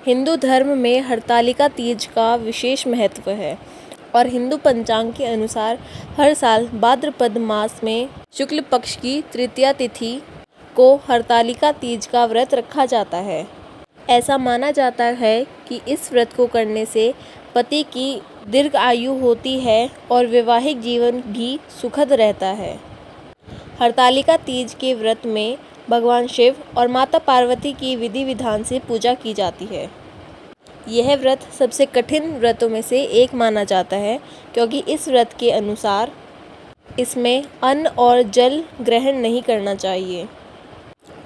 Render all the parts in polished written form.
हिंदू धर्म में हरतालिका तीज का विशेष महत्व है और हिंदू पंचांग के अनुसार हर साल भाद्रपद मास में शुक्ल पक्ष की तृतीया तिथि को हरतालिका तीज का व्रत रखा जाता है। ऐसा माना जाता है कि इस व्रत को करने से पति की दीर्घ आयु होती है और वैवाहिक जीवन भी सुखद रहता है। हरतालिका तीज के व्रत में भगवान शिव और माता पार्वती की विधि विधान से पूजा की जाती है। यह व्रत सबसे कठिन व्रतों में से एक माना जाता है क्योंकि इस व्रत के अनुसार इसमें अन्न और जल ग्रहण नहीं करना चाहिए।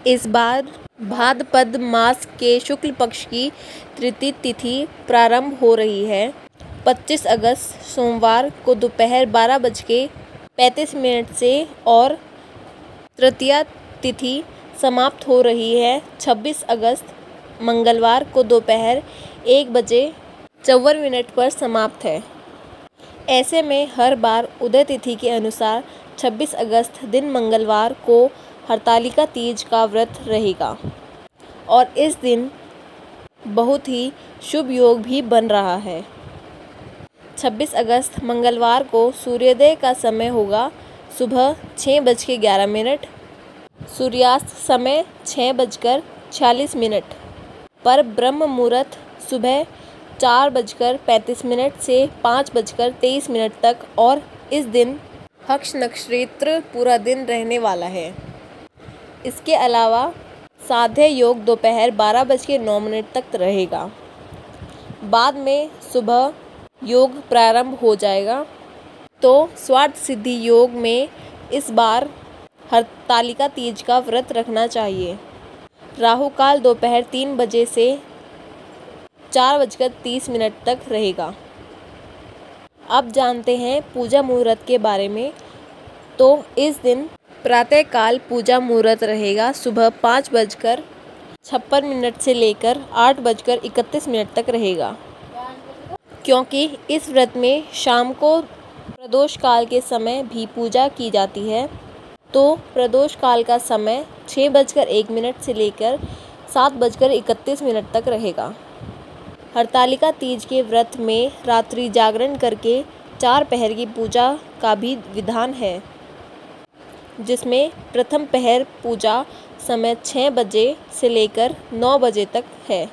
इस बार भाद्रपद मास के शुक्ल पक्ष की तृतीय तिथि प्रारंभ हो रही है। 25 अगस्त सोमवार को दोपहर 12:35 से और तृतीया तिथि समाप्त हो रही है 26 अगस्त मंगलवार को दोपहर 1:54 पर समाप्त है। ऐसे में हर बार उदय तिथि के अनुसार 26 अगस्त दिन मंगलवार को हरतालिका तीज का व्रत रहेगा और इस दिन बहुत ही शुभ योग भी बन रहा है। 26 अगस्त मंगलवार को सूर्योदय का समय होगा सुबह 6:11, सूर्यास्त समय 6:46 पर ब्रह्म मुहूर्त सुबह 4:35 से 5:23 तक और इस दिन हक्ष नक्षत्र पूरा दिन रहने वाला है। इसके अलावा साध्य योग दोपहर 12:09 तक रहेगा। बाद में सुबह योग प्रारंभ हो जाएगा। तो स्वार्थ सिद्धि योग में इस बार हरतालिका तीज का व्रत रखना चाहिए। राहु काल दोपहर 3 बजे से 4:30 तक रहेगा। अब जानते हैं पूजा मुहूर्त के बारे में। तो इस दिन प्रातः काल पूजा मुहूर्त रहेगा सुबह 5:56 से लेकर 8:31 तक रहेगा। क्योंकि इस व्रत में शाम को प्रदोष काल के समय भी पूजा की जाती है, तो प्रदोष काल का समय 6:01 से लेकर 7:31 तक रहेगा। हरतालिका तीज के व्रत में रात्रि जागरण करके 4 पहर की पूजा का भी विधान है, जिसमें प्रथम पहर पूजा समय 6 बजे से लेकर 9 बजे तक है।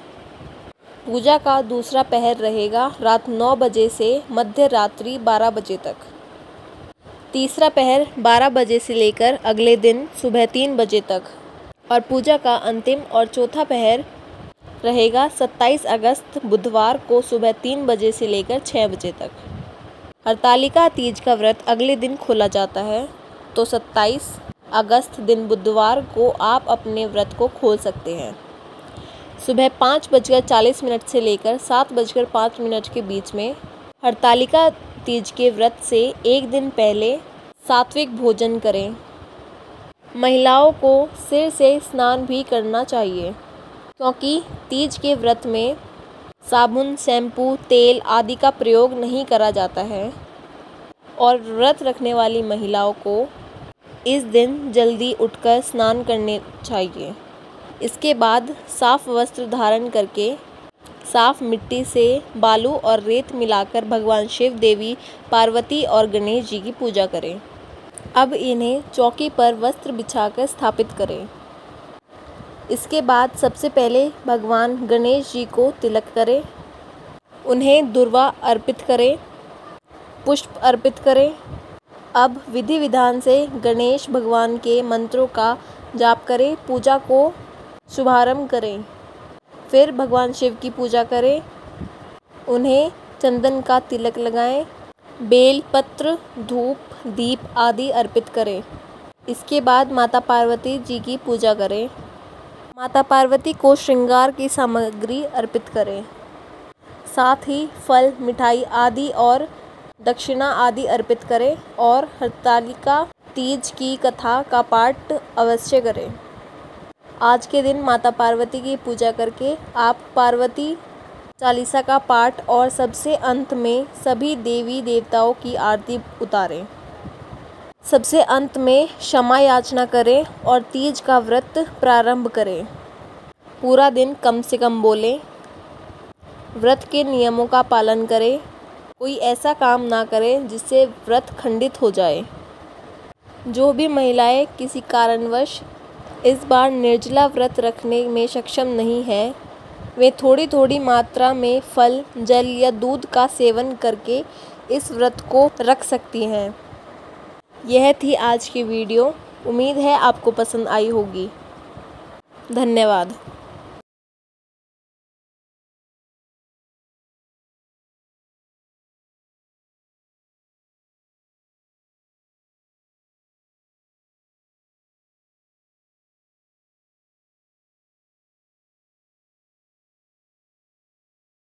पूजा का दूसरा पहर रहेगा रात 9 बजे से मध्य रात्रि 12 बजे तक। तीसरा पहर 12 बजे से लेकर अगले दिन सुबह 3 बजे तक और पूजा का अंतिम और चौथा पहर रहेगा 27 अगस्त बुधवार को सुबह 3 बजे से लेकर 6 बजे तक। हरतालिका तीज का व्रत अगले दिन खोला जाता है, तो 27 अगस्त दिन बुधवार को आप अपने व्रत को खोल सकते हैं। सुबह 5:40 से लेकर 7:05 के बीच में हरतालिका तीज के व्रत से एक दिन पहले सात्विक भोजन करें। महिलाओं को सिर से स्नान भी करना चाहिए क्योंकि तीज के व्रत में साबुन, शैम्पू, तेल आदि का प्रयोग नहीं करा जाता है और व्रत रखने वाली महिलाओं को इस दिन जल्दी उठकर स्नान करने चाहिए। इसके बाद साफ वस्त्र धारण करके साफ मिट्टी से बालू और रेत मिलाकर भगवान शिव, देवी पार्वती और गणेश जी की पूजा करें। अब इन्हें चौकी पर वस्त्र बिछाकर स्थापित करें। इसके बाद सबसे पहले भगवान गणेश जी को तिलक करें, उन्हें दूर्वा अर्पित करें, पुष्प अर्पित करें। अब विधि विधान से गणेश भगवान के मंत्रों का जाप करें, पूजा को शुभारंभ करें। फिर भगवान शिव की पूजा करें, उन्हें चंदन का तिलक लगाएं, बेल पत्र, धूप, दीप आदि अर्पित करें। इसके बाद माता पार्वती जी की पूजा करें। माता पार्वती को श्रृंगार की सामग्री अर्पित करें। साथ ही फल, मिठाई आदि और दक्षिणा आदि अर्पित करें और हरतालिका तीज की कथा का पाठ अवश्य करें। आज के दिन माता पार्वती की पूजा करके आप पार्वती चालीसा का पाठ और सबसे अंत में सभी देवी देवताओं की आरती उतारें। सबसे अंत में क्षमा याचना करें और तीज का व्रत प्रारंभ करें। पूरा दिन कम से कम बोलें, व्रत के नियमों का पालन करें। कोई ऐसा काम ना करें जिससे व्रत खंडित हो जाए। जो भी महिलाएं किसी कारणवश इस बार निर्जला व्रत रखने में सक्षम नहीं है, वे थोड़ी थोड़ी मात्रा में फल, जल या दूध का सेवन करके इस व्रत को रख सकती हैं। यह थी आज की वीडियो। उम्मीद है आपको पसंद आई होगी। धन्यवाद।